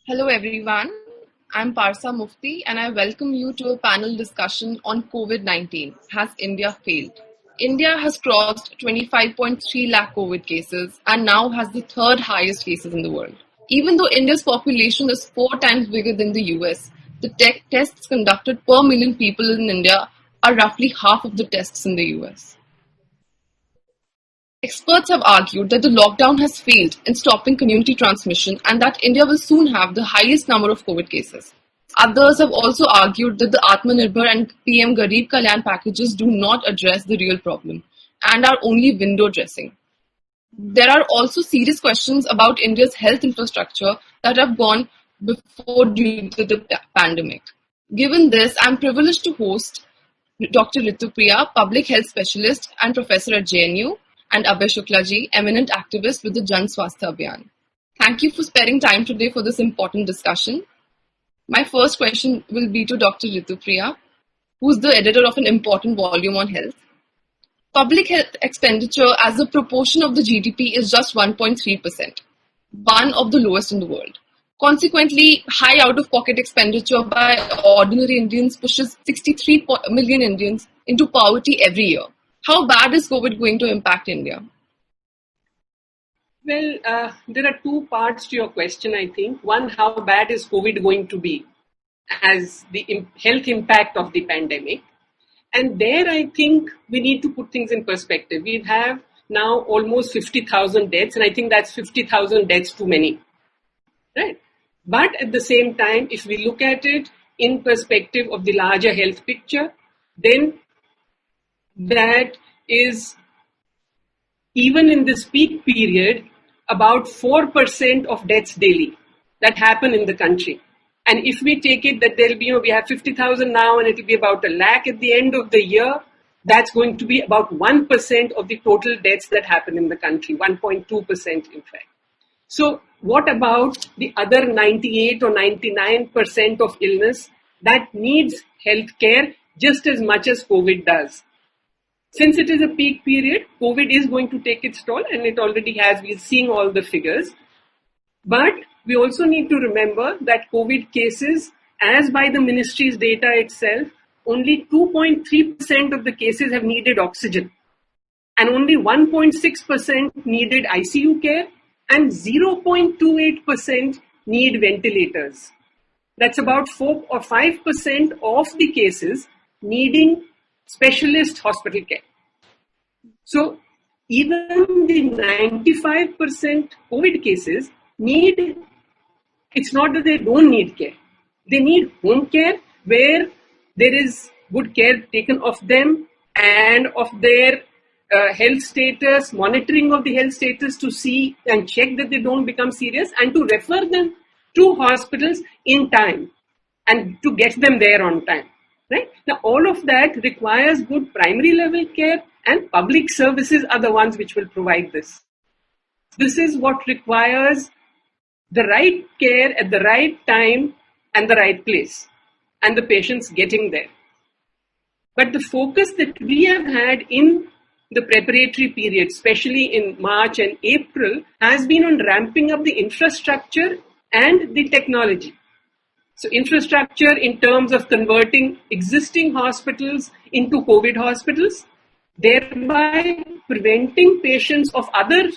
Hello everyone, I'm Parsa Mufti and I welcome you to a panel discussion on COVID-19. Has India failed? India has crossed 25.3 lakh COVID cases and now has the third highest cases in the world. Even though India's population is 4 times bigger than the US, the tests conducted per million people in India are roughly half of the tests in the US. Experts have argued that the lockdown has failed in stopping community transmission and that India will soon have the highest number of COVID cases. Others have also argued that the Atmanirbhar and PM Garib Kalyan packages do not address the real problem and are only window dressing. There are also serious questions about India's health infrastructure that have gone before due to the pandemic. Given this, I'm privileged to host Dr. Ritupriya, public health specialist and professor at JNU, and Abhay Shukla ji, eminent activist with the Jan Swasthya Abhiyan. Thank you for sparing time today for this important discussion. My first question will be to Dr. Ritupriya, who is the editor of an important volume on health. Public health expenditure as a proportion of the GDP is just 1.3%, one of the lowest in the world. Consequently, high out-of-pocket expenditure by ordinary Indians pushes 63 million Indians into poverty every year. How bad is COVID going to impact India? Well, there are two parts to your question, I think. One, how bad is COVID going to be as the health impact of the pandemic? And there, I think we need to put things in perspective. We have now almost 50,000 deaths, and I think that's 50,000 deaths too many, right? But at the same time, if we look at it in perspective of the larger health picture, then that is, even in this peak period, about 4% of deaths daily that happen in the country. And if we take it that there'll be, we have 50,000 now and it'll be about 1 lakh at the end of the year, that's going to be about 1% of the total deaths that happen in the country, 1.2% in fact. So what about the other 98 or 99% of illness that needs health care just as much as COVID does? Since it is a peak period, COVID is going to take its toll, and it already has. We're seeing all the figures. But we also need to remember that COVID cases, as by the ministry's data itself, only 2.3% of the cases have needed oxygen, and only 1.6% needed ICU care, and 0.28% need ventilators. That's about 4 or 5% of the cases needing specialist hospital care. So even the 95% COVID cases need, it's not that they don't need care. They need home care where there is good care taken of them and of their health status, monitoring of the health status to see and check that they don't become serious, and to refer them to hospitals in time and to get them there on time. Right? Now, all of that requires good primary level care, and public services are the ones which will provide this. This is what requires the right care at the right time and the right place, and the patients getting there. But the focus that we have had in the preparatory period, especially in March and April, has been on ramping up the infrastructure and the technology. So infrastructure in terms of converting existing hospitals into COVID hospitals, thereby preventing patients of other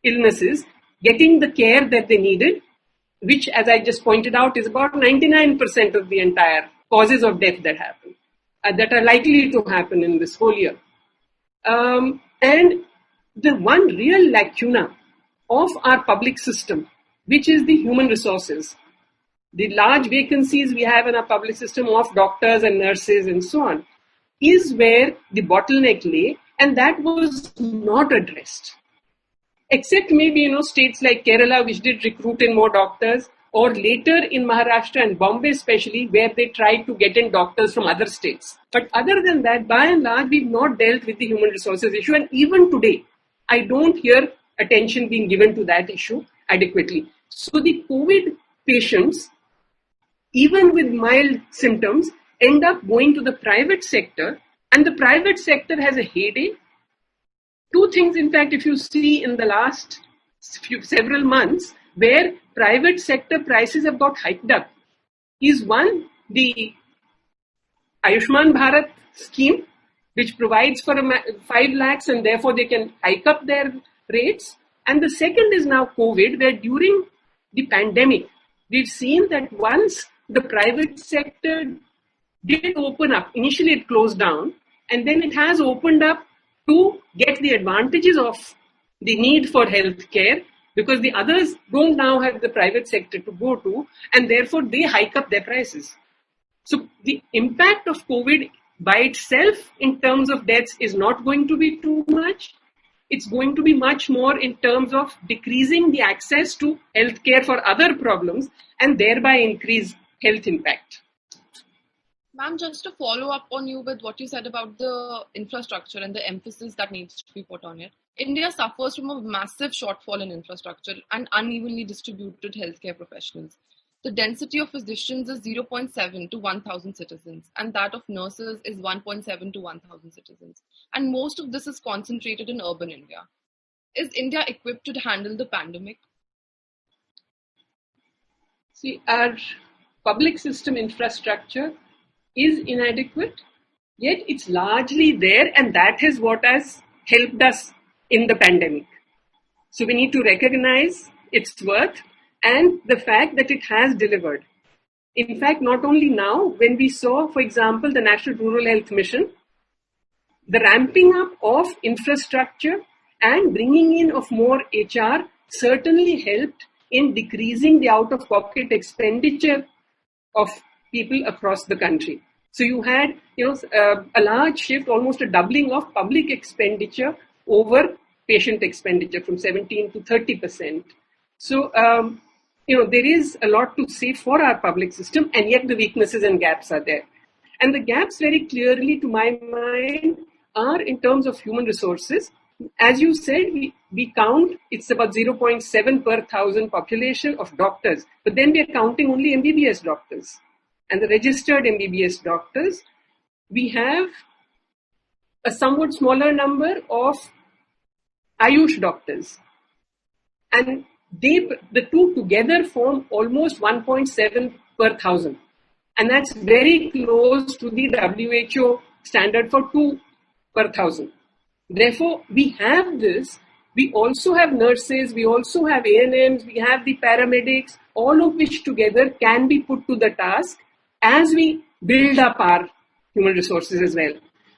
illnesses getting the care that they needed, which, as I just pointed out, is about 99% of the entire causes of death that happen, that are likely to happen in this whole year. And the one real lacuna of our public system, which is the human resources, the large vacancies we have in our public system of doctors and nurses and so on, is where the bottleneck lay, and that was not addressed. Except maybe, states like Kerala, which did recruit in more doctors, or later in Maharashtra and Bombay especially, where they tried to get in doctors from other states. But other than that, by and large, we've not dealt with the human resources issue, and even today, I don't hear attention being given to that issue adequately. So the COVID patients, even with mild symptoms, end up going to the private sector, and the private sector has a heyday. Two things, in fact, if you see in the last several months, where private sector prices have got hiked up is one, the Ayushman Bharat scheme, which provides for 5 lakhs and therefore they can hike up their rates. And the second is now COVID, where during the pandemic, we've seen that once the private sector did open up, initially it closed down, and then it has opened up to get the advantages of the need for health care, because the others don't now have the private sector to go to, and therefore they hike up their prices. So the impact of COVID by itself in terms of deaths is not going to be too much. It's going to be much more in terms of decreasing the access to healthcare for other problems and thereby increase health impact. Ma'am, just to follow up on you with what you said about the infrastructure and the emphasis that needs to be put on it. India suffers from a massive shortfall in infrastructure and unevenly distributed healthcare professionals. The density of physicians is 0.7 to 1,000 citizens, and that of nurses is 1.7 to 1,000 citizens. And most of this is concentrated in urban India. Is India equipped to handle the pandemic? See, our public system infrastructure is inadequate, yet it's largely there, and that is what has helped us in the pandemic. So we need to recognize its worth and the fact that it has delivered. In fact, not only now, when we saw, for example, the National Rural Health Mission, the ramping up of infrastructure and bringing in of more HR certainly helped in decreasing the out-of-pocket expenditure of people across the country. So you had, a large shift, almost a doubling of public expenditure over patient expenditure from 17 to 30%. So, there is a lot to say for our public system, and yet the weaknesses and gaps are there. And the gaps very clearly, to my mind, are in terms of human resources. As you said, we count, it's about 0.7 per 1,000 population of doctors, but then we are counting only MBBS doctors. And the registered MBBS doctors, we have a somewhat smaller number of Ayush doctors. And the two together form almost 1.7 per 1,000. And that's very close to the WHO standard for 2 per 1,000. Therefore, we have this. We also have nurses, we also have ANMs, we have the paramedics, all of which together can be put to the task as we build up our human resources as well.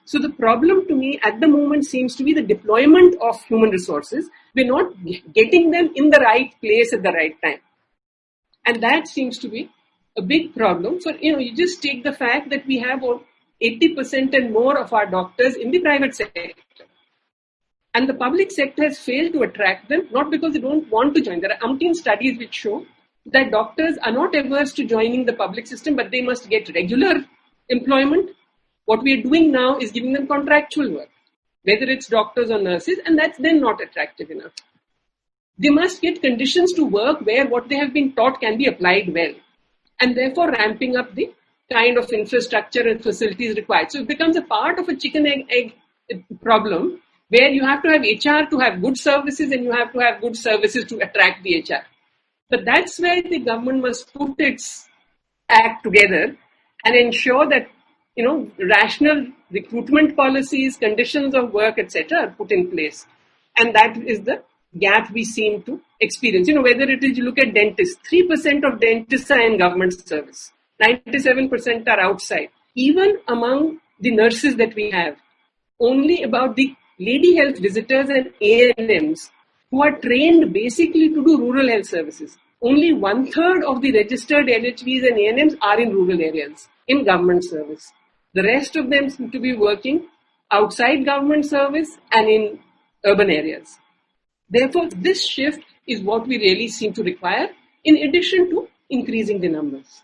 So the problem to me at the moment seems to be the deployment of human resources. We're not getting them in the right place at the right time. And that seems to be a big problem. So, you just take the fact that we have 80% and more of our doctors in the private sector. And the public sector has failed to attract them, not because they don't want to join. There are umpteen studies which show that doctors are not averse to joining the public system, but they must get regular employment. What we are doing now is giving them contractual work, whether it's doctors or nurses, and that's then not attractive enough. They must get conditions to work where what they have been taught can be applied well, and therefore ramping up the kind of infrastructure and facilities required. So it becomes a part of a chicken-egg problem where you have to have HR to have good services and you have to have good services to attract the HR. But that's where the government must put its act together and ensure that rational recruitment policies, conditions of work, etc. are put in place. And that is the gap we seem to experience. Whether it is, you look at dentists, 3% of dentists are in government service. 97% are outside. Even among the nurses that we have, only about the lady health visitors and ANMs who are trained basically to do rural health services. Only 1/3 of the registered LHVs and ANMs are in rural areas, in government service. The rest of them seem to be working outside government service and in urban areas. Therefore, this shift is what we really seem to require, in addition to increasing the numbers.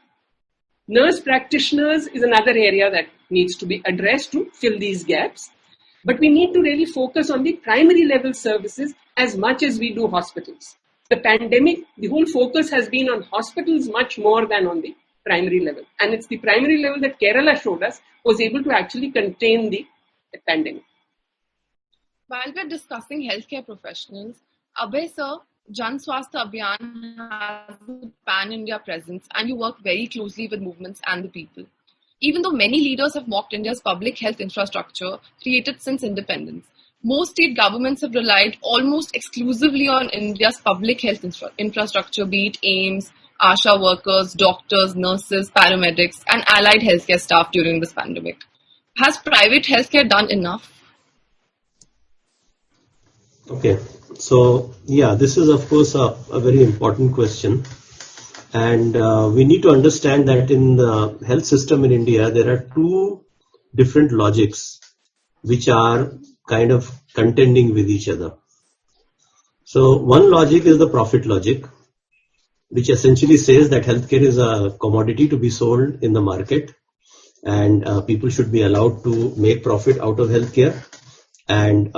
Nurse practitioners is another area that needs to be addressed to fill these gaps. But we need to really focus on the primary level services as much as we do hospitals. The pandemic, the whole focus has been on hospitals much more than on the primary level. And it's the primary level that Kerala showed us was able to actually contain the pandemic. While we're discussing healthcare professionals, Abhay sir, Jan Swasthya Abhiyan has a pan-India presence and you work very closely with movements and the people. Even though many leaders have mocked India's public health infrastructure created since independence, most state governments have relied almost exclusively on India's public health infrastructure, be it AIIMS, ASHA workers, doctors, nurses, paramedics, and allied healthcare staff during this pandemic. Has private healthcare done enough? Okay, so yeah, this is of course a very important question, and we need to understand that in the health system in India there are two different logics which are kind of contending with each other. So one logic is the profit logic, which essentially says that healthcare is a commodity to be sold in the market, and people should be allowed to make profit out of healthcare. And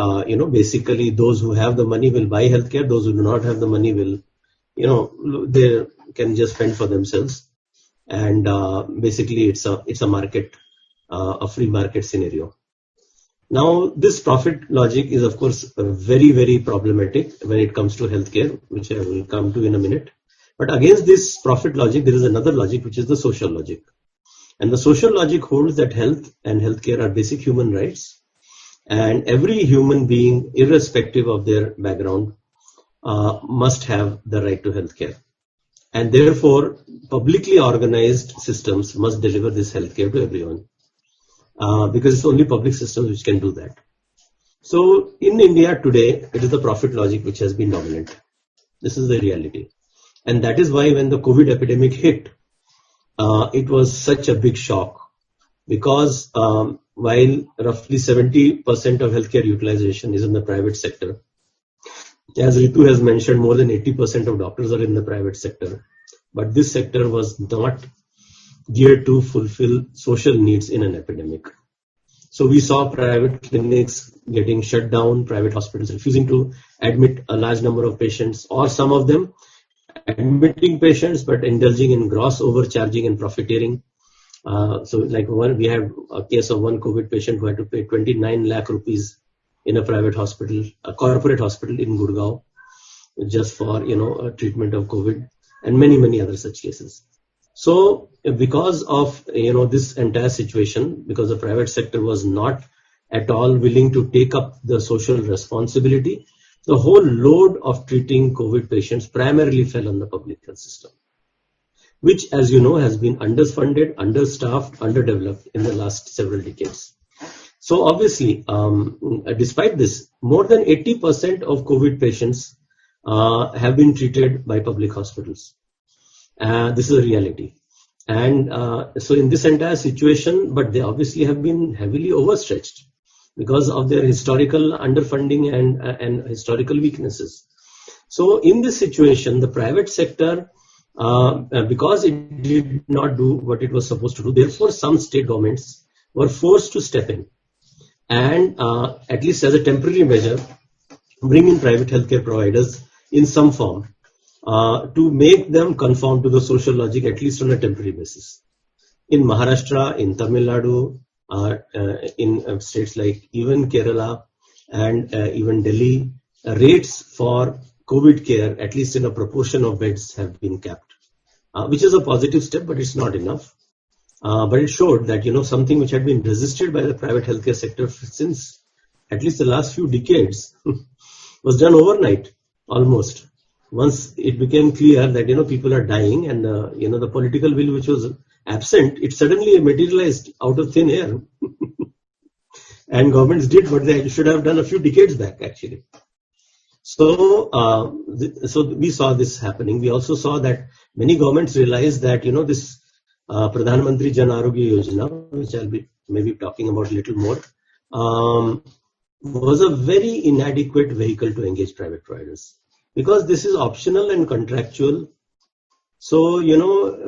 basically those who have the money will buy healthcare, those who do not have the money will, they can just fend for themselves. And basically it's a market, a free market scenario. Now this profit logic is of course very, very problematic when it comes to healthcare, which I will come to in a minute. But against this profit logic, there is another logic, which is the social logic. And the social logic holds that health and healthcare are basic human rights. And every human being, irrespective of their background, must have the right to healthcare. And therefore, publicly organized systems must deliver this healthcare to everyone. Because it's only public systems which can do that. So in India today, it is the profit logic which has been dominant. This is the reality. And that is why when the COVID epidemic hit, it was such a big shock. Because while roughly 70% of healthcare utilization is in the private sector, as Ritu has mentioned, more than 80% of doctors are in the private sector. But this sector was not geared to fulfill social needs in an epidemic. So we saw private clinics getting shut down, private hospitals refusing to admit a large number of patients, or some of them admitting patients but indulging in gross overcharging and profiteering. So like we had a case of one COVID patient who had to pay 29 lakh rupees in a private hospital, a corporate hospital in Gurgaon, just for, a treatment of COVID, and many, many other such cases. So because of, this entire situation, because the private sector was not at all willing to take up the social responsibility, the whole load of treating COVID patients primarily fell on the public health system, which, as you know, has been underfunded, understaffed, underdeveloped in the last several decades. So obviously, despite this, more than 80% of COVID patients have been treated by public hospitals. This is a reality. And so in this entire situation, but they obviously have been heavily overstretched because of their historical underfunding and historical weaknesses. So in this situation, the private sector, because it did not do what it was supposed to do, therefore some state governments were forced to step in and at least as a temporary measure, bring in private healthcare providers in some form to make them conform to the social logic, at least on a temporary basis. In Maharashtra, in Tamil Nadu, in states like even Kerala and even Delhi, rates for COVID care, at least in a proportion of beds, have been capped, which is a positive step, but it's not enough. But it showed that, something which had been resisted by the private healthcare sector since at least the last few decades was done overnight, almost. Once it became clear that, people are dying and, the political will which was absent, it suddenly materialized out of thin air. And governments did what they should have done a few decades back, actually. So, so we saw this happening. We also saw that many governments realized that, this Pradhan Mantri Jan Arogya Yojana, which I'll be maybe talking about a little more, was a very inadequate vehicle to engage private providers. Because this is optional and contractual. So,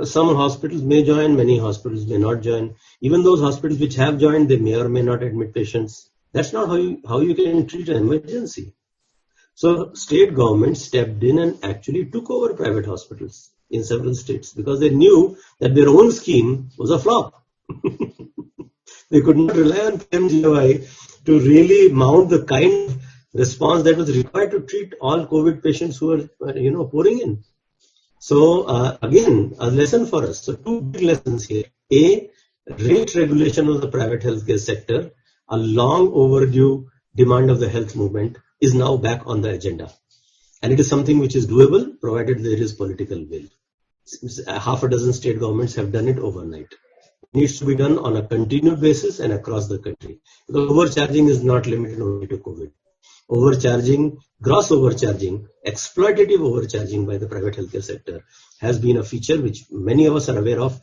some hospitals may join, many hospitals may not join. Even those hospitals which have joined, they may or may not admit patients. That's not how you can treat an emergency. So state governments stepped in and actually took over private hospitals in several states because they knew that their own scheme was a flop. They could not rely on PMGY to really mount the kind response that was required to treat all COVID patients who were, pouring in. So again, a lesson for us. So two big lessons here. A, rate regulation of the private healthcare sector, a long overdue demand of the health movement, is now back on the agenda. And it is something which is doable, provided there is political will. Half a dozen state governments have done it overnight. It needs to be done on a continued basis and across the country. Because overcharging is not limited only to COVID. Overcharging, gross overcharging, exploitative overcharging by the private healthcare sector has been a feature which many of us are aware of,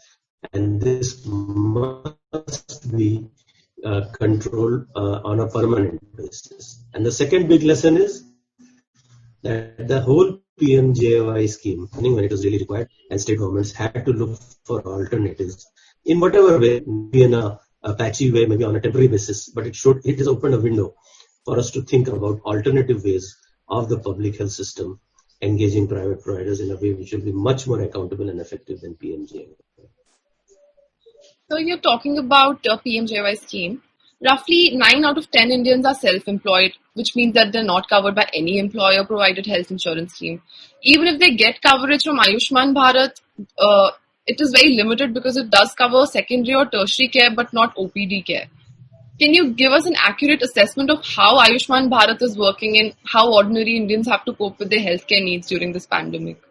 and this must be controlled on a permanent basis. And the second big lesson is that the whole PMJY scheme, when it was really required, and state governments had to look for alternatives in whatever way, maybe in a patchy way, maybe on a temporary basis, but it has opened a window for us to think about alternative ways of the public health system engaging private providers in a way which will be much more accountable and effective than PMJY. So you're talking about PMJY scheme. Roughly 9 out of 10 Indians are self-employed, which means that they're not covered by any employer-provided health insurance scheme. Even if they get coverage from Ayushman Bharat, it is very limited because it does cover secondary or tertiary care, but not OPD care. Can you give us an accurate assessment of how Ayushman Bharat is working and how ordinary Indians have to cope with their healthcare needs during this pandemic?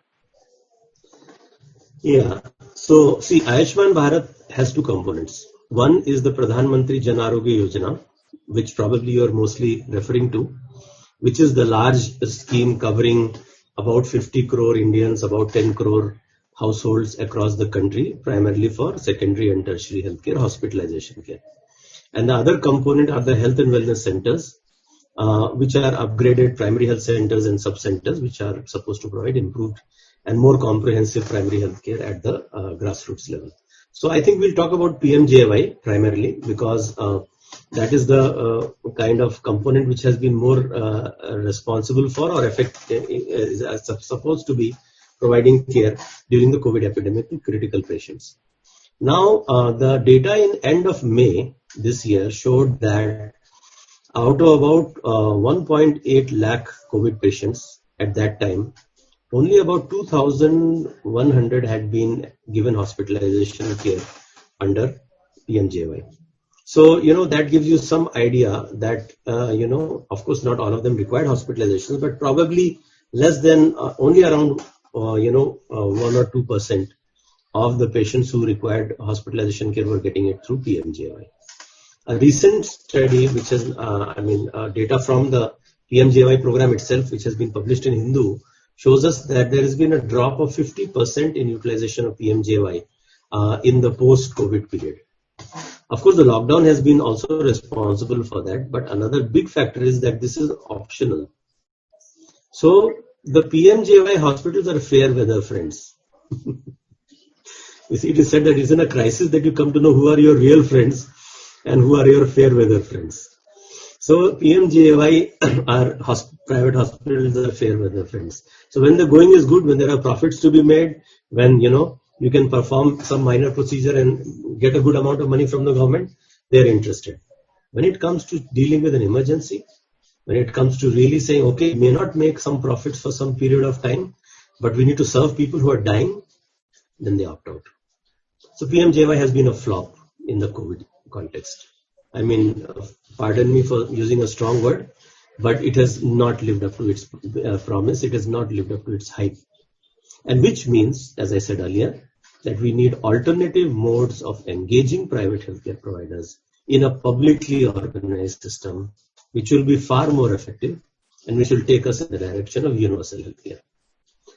Yeah. So, see, Ayushman Bharat has two components. One is the Pradhan Mantri Jan Arogya Yojana, which probably you are mostly referring to, which is the large scheme covering about 50 crore Indians, about 10 crore households across the country, primarily for secondary and tertiary healthcare, hospitalization care. And the other component are the health and wellness centers, which are upgraded primary health centers and sub-centers, which are supposed to provide improved and more comprehensive primary health care at the grassroots level. So I think we'll talk about PMJY primarily because that is the kind of component which has been more responsible for or is supposed to be providing care during the COVID epidemic to critical patients. Now, the data in end of May this year showed that out of about 1.8 lakh COVID patients at that time, only about 2,100 had been given hospitalization care under PMJY. So, that gives you some idea that, of course, not all of them required hospitalizations, but probably less than only around, 1 or 2% of the patients who required hospitalization care were getting it through PMJY. A recent study, which is, data from the PMJY program itself, which has been published in Hindu, shows us that there has been a drop of 50% in utilization of PMJY in the post-COVID period. Of course, the lockdown has been also responsible for that, but another big factor is that this is optional. So, the PMJY hospitals are fair weather friends. You see, it is said that it's in a crisis that you come to know who are your real friends and who are your fair weather friends. So PMJY are private hospitals are fair weather friends. So when the going is good, when there are profits to be made, when you can perform some minor procedure and get a good amount of money from the government, they are interested. When it comes to dealing with an emergency, when it comes to really saying, okay, may not make some profits for some period of time, but we need to serve people who are dying, then they opt out. So PMJY has been a flop in the COVID context. I mean, pardon me for using a strong word, but it has not lived up to its promise. It has not lived up to its hype. And which means, as I said earlier, that we need alternative modes of engaging private healthcare providers in a publicly organized system, which will be far more effective and which will take us in the direction of universal healthcare.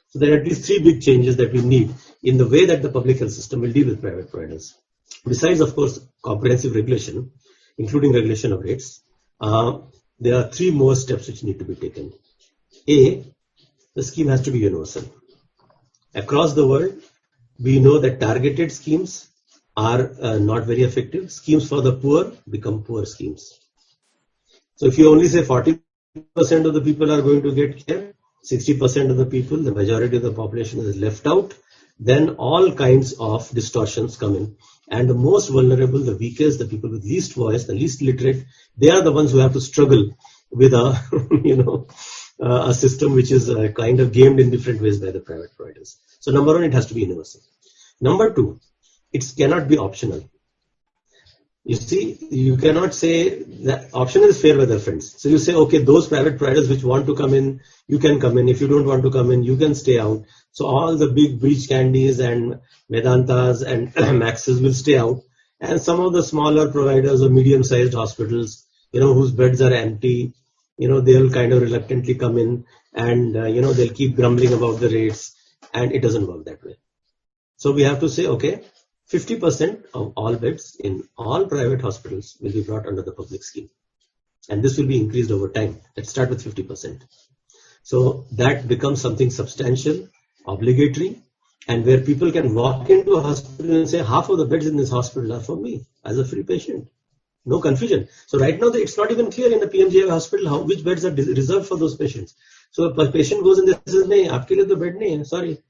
So there are these three big changes that we need in the way that the public health system will deal with private providers. Besides, of course, comprehensive regulation, including regulation of rates, there are three more steps which need to be taken. A, the scheme has to be universal. Across the world, we know that targeted schemes are not very effective. Schemes for the poor become poor schemes. So if you only say 40% of the people are going to get care, 60% of the people, the majority of the population is left out, then all kinds of distortions come in. And the most vulnerable, the weakest, the people with least voice, the least literate, they are the ones who have to struggle with a, a system which is kind of gamed in different ways by the private providers. So number one, it has to be universal. Number two, it cannot be optional. You see, you cannot say that option is fair weather, friends. So you say, okay, those private providers which want to come in, you can come in. If you don't want to come in, you can stay out. So all the big beach candies and Vedantas and Maxes will stay out. And some of the smaller providers or medium-sized hospitals, whose beds are empty, they'll kind of reluctantly come in and, they'll keep grumbling about the rates, and it doesn't work that way. So we have to say, okay, 50% of all beds in all private hospitals will be brought under the public scheme. And this will be increased over time. Let's start with 50%. So that becomes something substantial, obligatory, and where people can walk into a hospital and say, half of the beds in this hospital are for me as a free patient. No confusion. So right now, it's not even clear in the PMJAY hospital which beds are reserved for those patients. So a patient goes and says, "Nahi, aapke liye to bed nahi hai, sorry."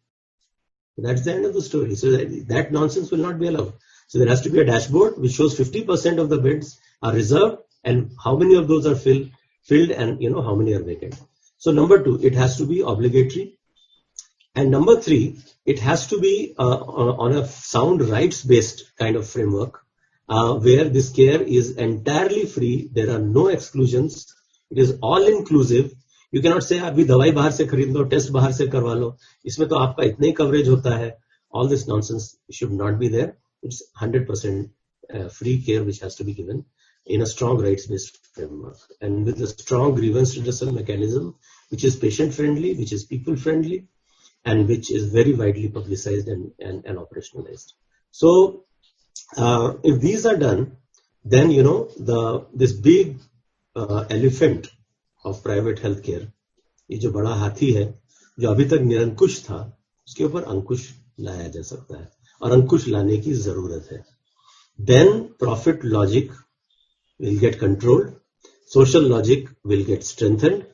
That's the end of the story. So that nonsense will not be allowed. So there has to be a dashboard which shows 50% of the beds are reserved and how many of those are filled and how many are vacant. So number two, it has to be obligatory. And number three, it has to be on a sound rights-based kind of framework where this care is entirely free. There are no exclusions. It is all-inclusive. You cannot say अभी दवाई बाहर से खरीद लो, test बाहर से करवा लो, इसमें तो आपका इतना ही कवरेज होता है. All this nonsense should not be there. It's 100% free care which has to be given in a strong rights-based framework and with a strong grievance redressal mechanism which is patient-friendly, which is people-friendly, and which is very widely publicized and operationalized. So if these are done, then this big elephant of private healthcare, ये जो बड़ा हाथी है जो अभी तक निरंकुश था, उसके ऊपर अंकुश लाया जा सकता है और अंकुश लाने की जरूरत है. Then profit logic will get controlled, social logic will get strengthened,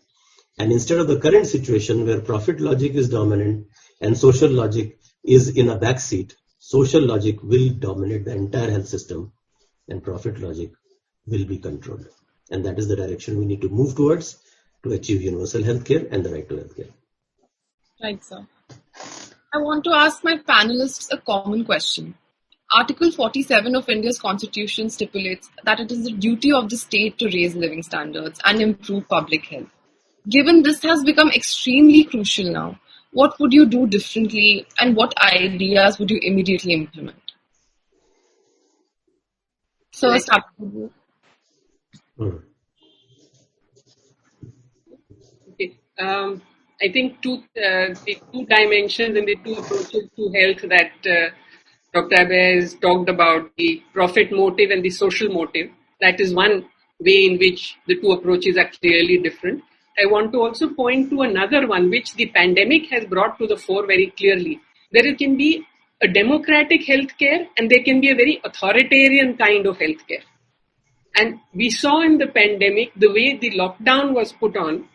and instead of the current situation where profit logic is dominant and social logic is in a backseat, social logic will dominate the entire health system and profit logic will be controlled. And that is the direction we need to move towards to achieve universal healthcare and the right to healthcare. Right, sir. I want to ask my panelists a common question. Article 47 of India's constitution stipulates that it is the duty of the state to raise living standards and improve public health. Given this has become extremely crucial now, what would you do differently and what ideas would you immediately implement? So, I'll start with you. Okay. I think the two dimensions and the two approaches to health that Dr. Abhay has talked about, the profit motive and the social motive, that is one way in which the two approaches are clearly different. I want to also point to another one which the pandemic has brought to the fore very clearly. There can be a democratic healthcare and there can be a very authoritarian kind of healthcare. And we saw in the pandemic the way the lockdown was put on,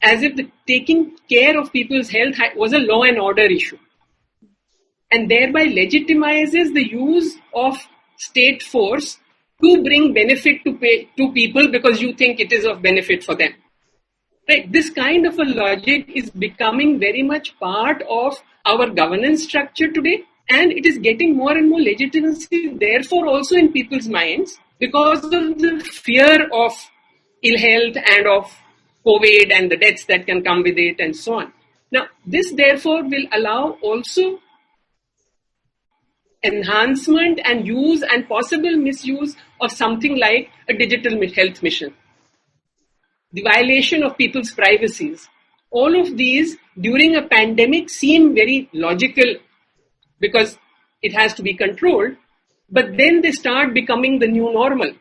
as if the taking care of people's health was a law and order issue, and thereby legitimizes the use of state force to bring benefit to people because you think it is of benefit for them. Right? This kind of a logic is becoming very much part of our governance structure today, and it is getting more and more legitimacy, therefore also in people's minds, because of the fear of ill health and of COVID and the deaths that can come with it and so on. Now, this therefore will allow also enhancement and use and possible misuse of something like a digital health mission. The violation of people's privacies. All of these during a pandemic seem very logical because it has to be controlled, but then they start becoming the new normal.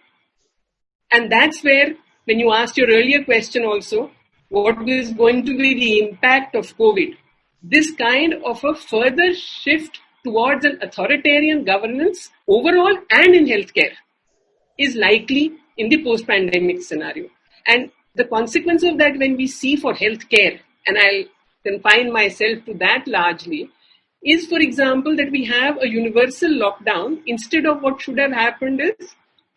And that's where, when you asked your earlier question also, what is going to be the impact of COVID? This kind of a further shift towards an authoritarian governance overall and in healthcare is likely in the post-pandemic scenario. And the consequence of that when we see for healthcare, and I'll confine myself to that largely, is, for example, that we have a universal lockdown instead of what should have happened is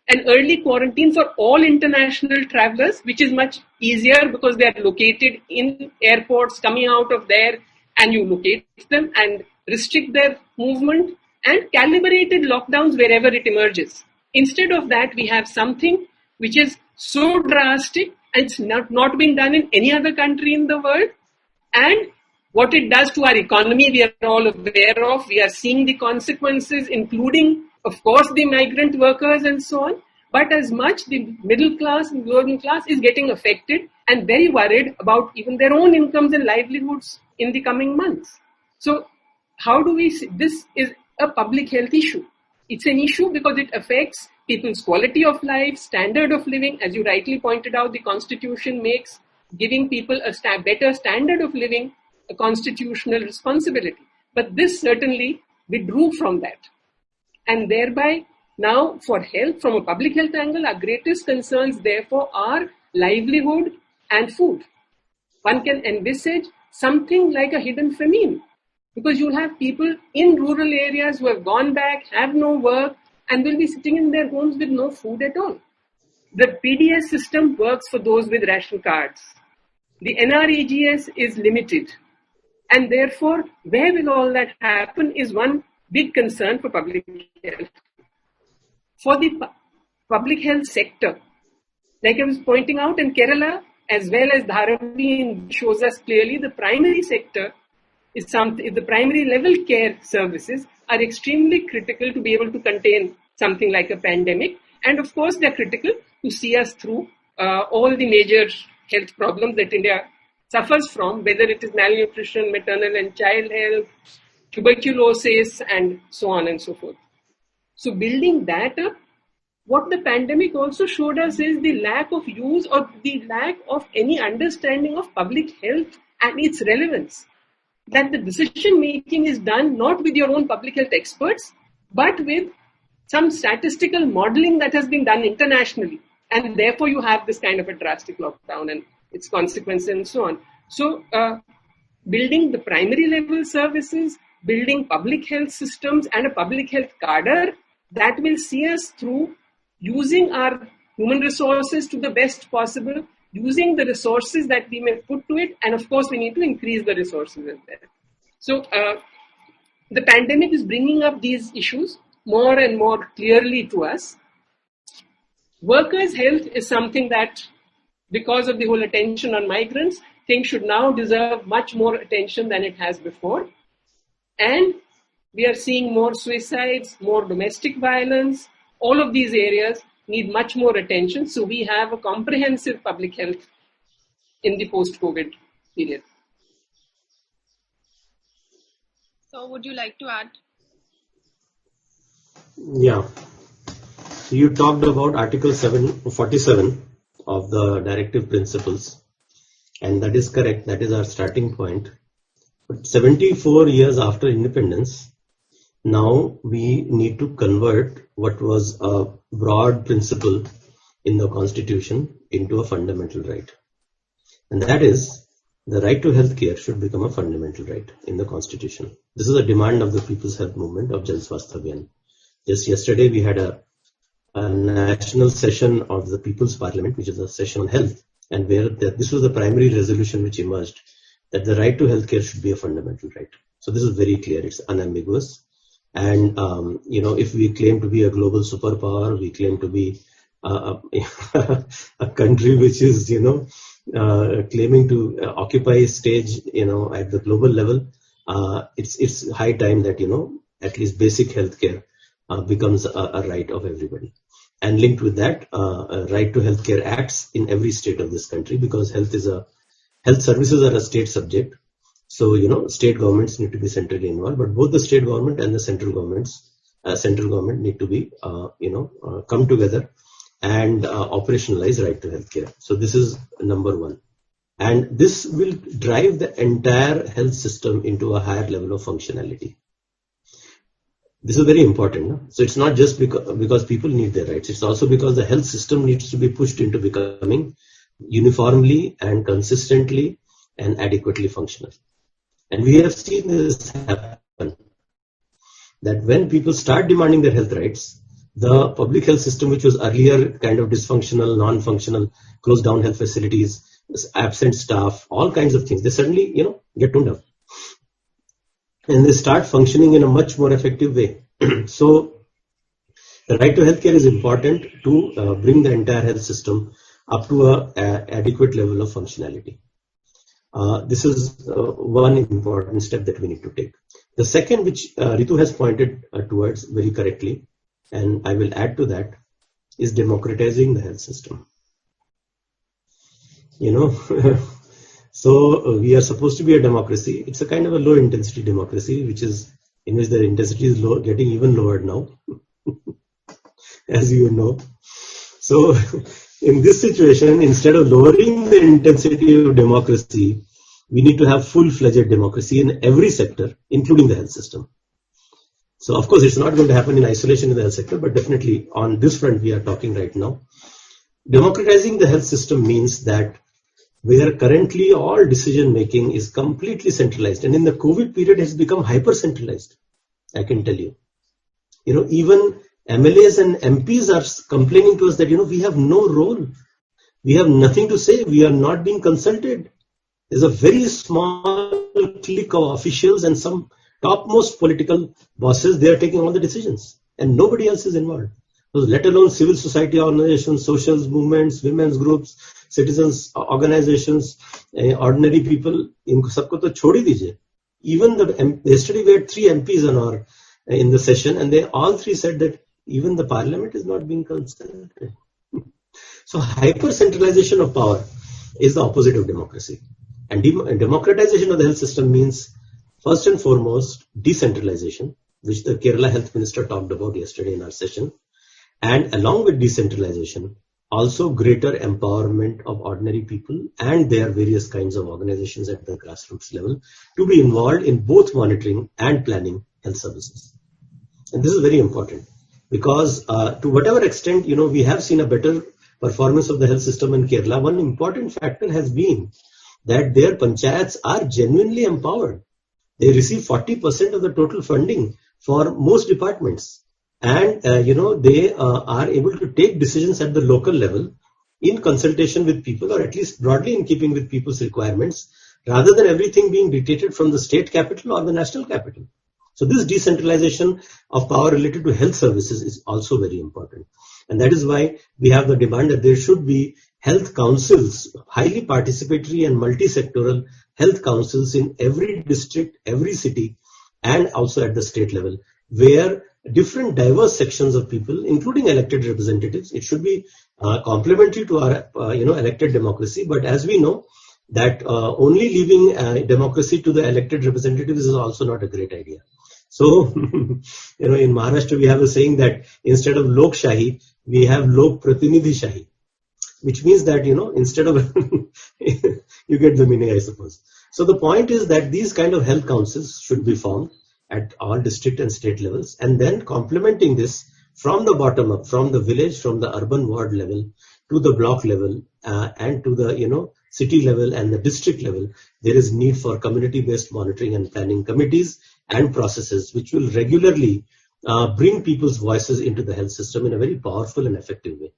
an early quarantine for all international travelers, which is much easier because they are located in airports, coming out of there, and you locate them and restrict their movement, and calibrated lockdowns wherever it emerges. Instead of that, we have something which is so drastic, and it's not been done in any other country in the world. And what it does to our economy, we are all aware of. We are seeing the consequences, including, of course, the migrant workers and so on. But as much the middle class and working class is getting affected and very worried about even their own incomes and livelihoods in the coming months. So how do we see? This is a public health issue. It's an issue because it affects people's quality of life, standard of living. As you rightly pointed out, the Constitution makes giving people a better standard of living a constitutional responsibility. But this certainly withdrew from that. And thereby, now for health, from a public health angle, our greatest concerns therefore are livelihood and food. One can envisage something like a hidden famine, because you'll have people in rural areas who have gone back, have no work, and will be sitting in their homes with no food at all. The PDS system works for those with ration cards. The NREGS is limited. And therefore, where will all that happen is one big concern for public health. For the public health sector, like I was pointing out in Kerala, as well as Dharavi shows us clearly, the primary sector is the primary level care services are extremely critical to be able to contain something like a pandemic. And of course, they're critical to see us through all the major health problems that India suffers from, whether it is malnutrition, maternal and child health, tuberculosis, and so on and so forth. So building that up, what the pandemic also showed us is the lack of use or the lack of any understanding of public health and its relevance. That the decision making is done not with your own public health experts, but with some statistical modeling that has been done internationally. And therefore you have this kind of a drastic lockdown and its consequences and so on. So building the primary level services, building public health systems and a public health cadre that will see us through using our human resources to the best possible, using the resources that we may put to it, and of course we need to increase the resources in there. So the pandemic is bringing up these issues more and more clearly to us. Workers' health is something that, because of the whole attention on migrants, things should now deserve much more attention than it has before. And we are seeing more suicides, more domestic violence. All of these areas need much more attention. So we have a comprehensive public health in the post-COVID period. So would you like to add? Yeah. So you talked about Article 47 of the Directive Principles, and that is correct. That is our starting point. But 74 years after independence, now we need to convert what was a broad principle in the Constitution into a fundamental right. And that is, the right to health care should become a fundamental right in the Constitution. This is a demand of the People's Health Movement of Jal Swasthya Abhiyan. Just yesterday we had a national session of the People's Parliament, which is a session on health, and where this was the primary resolution which emerged, that the right to healthcare should be a fundamental right. So this is very clear, it's unambiguous. And, if we claim to be a global superpower, we claim to be a country which is, claiming to occupy a stage, at the global level, it's high time that, at least basic healthcare becomes a right of everybody. And linked with that, a right to healthcare acts in every state of this country, because health services are a state subject. So, state governments need to be centrally involved, but both the state government and the central government need to be, come together and operationalize right to healthcare. So this is number one. And this will drive the entire health system into a higher level of functionality. This is very important. No? So it's not just because people need their rights. It's also because the health system needs to be pushed into becoming uniformly and consistently and adequately functional. And we have seen this happen, that when people start demanding their health rights, the public health system, which was earlier kind of dysfunctional, non-functional, closed down health facilities, absent staff, all kinds of things, they suddenly, get tuned up. And they start functioning in a much more effective way. So the right to healthcare is important to bring the entire health system up to a adequate level of functionality. This is one important step that we need to take. The second, which Ritu has pointed towards very correctly, and I will add to that, is democratizing the health system. So we are supposed to be a democracy. It's a kind of a low intensity democracy, in which the intensity is getting even lower now, as you know. So in this situation, instead of lowering the intensity of democracy, we need to have full-fledged democracy in every sector, including the health system. So of course, it's not going to happen in isolation in the health sector, but definitely on this front we are talking right now. Democratizing the health system means that where currently all decision making is completely centralized, and in the COVID period has become hyper centralized, I can tell you. Even MLAs and MPs are complaining to us that, we have no role. We have nothing to say. We are not being consulted. There's a very small clique of officials and some topmost political bosses. They are taking all the decisions and nobody else is involved. So let alone civil society organizations, social movements, women's groups, citizens organizations, ordinary people. Inko sabko to chhodi dijiye. Even yesterday we had 3 MPs in the session, and they all 3 said that even the parliament is not being consulted. So hyper centralization of power is the opposite of democracy. And democratization of the health system means, first and foremost, decentralization, which the Kerala Health Minister talked about yesterday in our session. And along with decentralization, also greater empowerment of ordinary people and their various kinds of organizations at the grassroots level to be involved in both monitoring and planning health services. And this is very important because to whatever extent, we have seen a better performance of the health system in Kerala, one important factor has been that their panchayats are genuinely empowered. They receive 40% of the total funding for most departments. And, they are able to take decisions at the local level in consultation with people, or at least broadly in keeping with people's requirements, rather than everything being dictated from the state capital or the national capital. So this decentralization of power related to health services is also very important. And that is why we have the demand that there should be health councils, highly participatory and multi-sectoral health councils in every district, every city, and also at the state level, where different diverse sections of people, including elected representatives, it should be complementary to our, elected democracy. But as we know, that only leaving democracy to the elected representatives is also not a great idea. So, in Maharashtra, we have a saying that instead of Lok Shahi, we have Lok Pratinidhi Shahi, which means that, instead of, you get the meaning, I suppose. So the point is that these kind of health councils should be formed at all district and state levels, and then complementing this from the bottom up, from the village, from the urban ward level to the block level, and to the, city level and the district level, there is need for community-based monitoring and planning committees and processes which will regularly bring people's voices into the health system in a very powerful and effective way.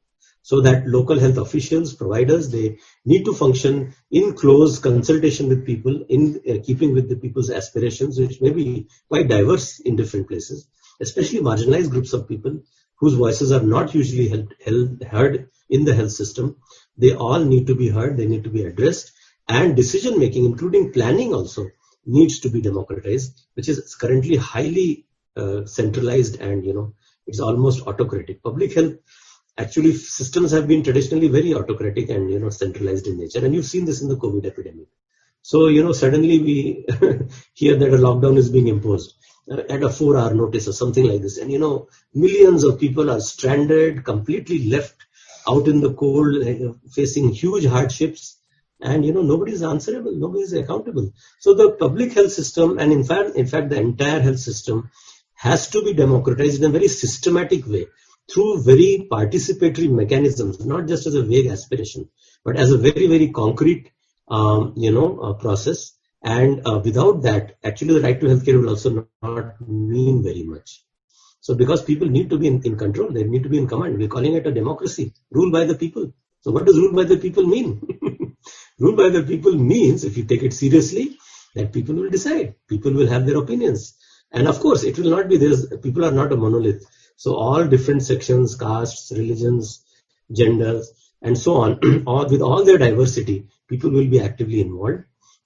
So that local health officials, providers, they need to function in close consultation with people, in keeping with the people's aspirations, which may be quite diverse in different places, especially marginalized groups of people whose voices are not usually heard in the health system. They all need to be heard, they need to be addressed, and decision making, including planning also, needs to be democratized, which is currently highly centralized and, it's almost autocratic. Public health actually systems have been traditionally very autocratic and, centralized in nature. And you've seen this in the COVID epidemic. So, suddenly we hear that a lockdown is being imposed at a 4-hour notice or something like this. And, millions of people are stranded, completely left out in the cold, facing huge hardships. And, nobody is answerable, nobody is accountable. So the public health system, and in fact, the entire health system has to be democratized in a very systematic way through very participatory mechanisms, not just as a vague aspiration, but as a very, very concrete, process. And without that, actually the right to healthcare will also not mean very much. So because people need to be in control, they need to be in command. We're calling it a democracy, rule by the people. So what does rule by the people mean? Rule by the people means, if you take it seriously, that people will decide. People will have their opinions. And of course, it will not be this. People are not a monolith. So all different sections, castes, religions, genders, and so on, with all their diversity, people will be actively involved,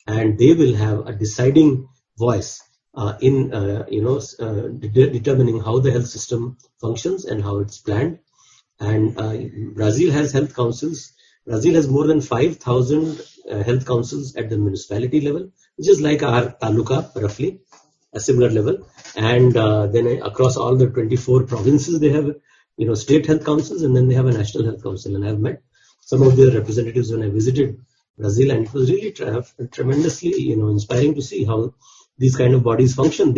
and they will have a deciding voice in determining how the health system functions and how it's planned. And Brazil has health councils. Brazil has more than 5,000 health councils at the municipality level, which is like our taluka, roughly, a similar level. And then across all the 24 provinces, they have state health councils, and then they have a national health council. And I've met some of their representatives when I visited Brazil, and it was really tremendously inspiring to see how these kind of bodies function.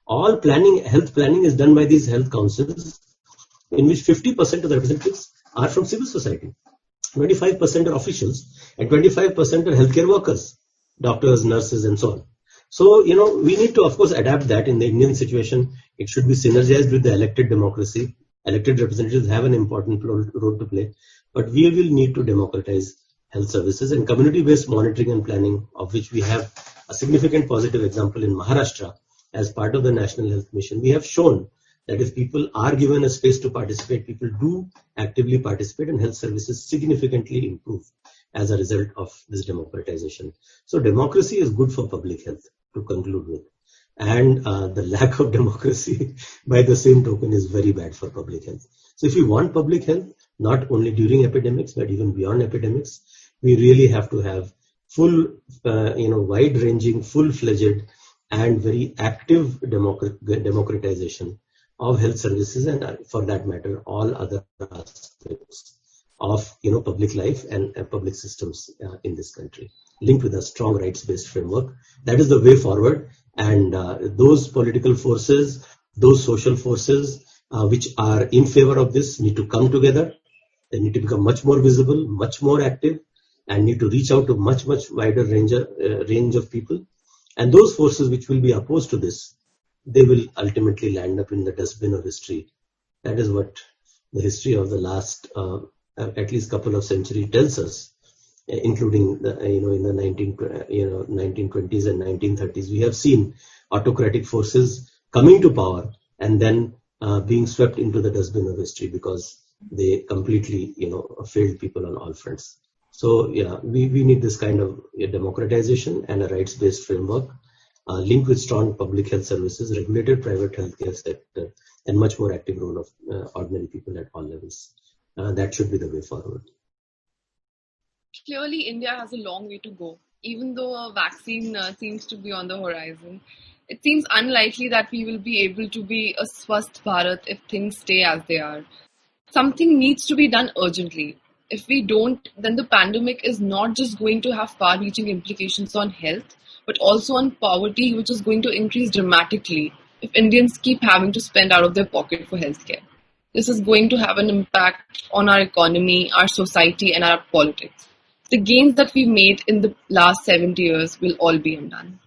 Health planning is done by these health councils, in which 50% of the representatives are from civil society, 25% are officials, and 25% are healthcare workers, doctors, nurses, and so on. So, we need to, of course, adapt that. In the Indian situation, it should be synergized with the elected democracy. Elected representatives have an important role to play, but we will need to democratize health services, and community-based monitoring and planning, of which we have a significant positive example in Maharashtra as part of the National Health Mission. We have shown that if people are given a space to participate, people do actively participate, and health services significantly improve as a result of this democratization. So democracy is good for public health, to conclude with. And the lack of democracy, by the same token, is very bad for public health. So if we want public health, not only during epidemics, but even beyond epidemics, we really have to have full, wide-ranging, full-fledged, and very active democratization of health services, and for that matter, all other aspects of public life and public systems in this country, linked with a strong rights-based framework. That is the way forward. And those political forces, those social forces which are in favor of this need to come together. They need to become much more visible, much more active, and need to reach out to much wider range of people. And those forces which will be opposed to this, they will ultimately land up in the dustbin of history. That is what the history of the last at least couple of centuries tells us, including in the 1920s and 1930s. We have seen autocratic forces coming to power and then being swept into the dustbin of history because they completely failed people on all fronts. So we need this kind of democratization and a rights-based framework linked with strong public health services, regulated private healthcare sector, and much more active role of ordinary people at all levels. That should be the way forward. Clearly, India has a long way to go. Even though a vaccine seems to be on the horizon, it seems unlikely that we will be able to be a Swasth Bharat if things stay as they are. Something needs to be done urgently. If we don't, then the pandemic is not just going to have far-reaching implications on health, but also on poverty, which is going to increase dramatically if Indians keep having to spend out of their pocket for healthcare. This is going to have an impact on our economy, our society, and our politics. The gains that we made in the last 70 years will all be undone.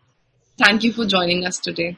Thank you for joining us today.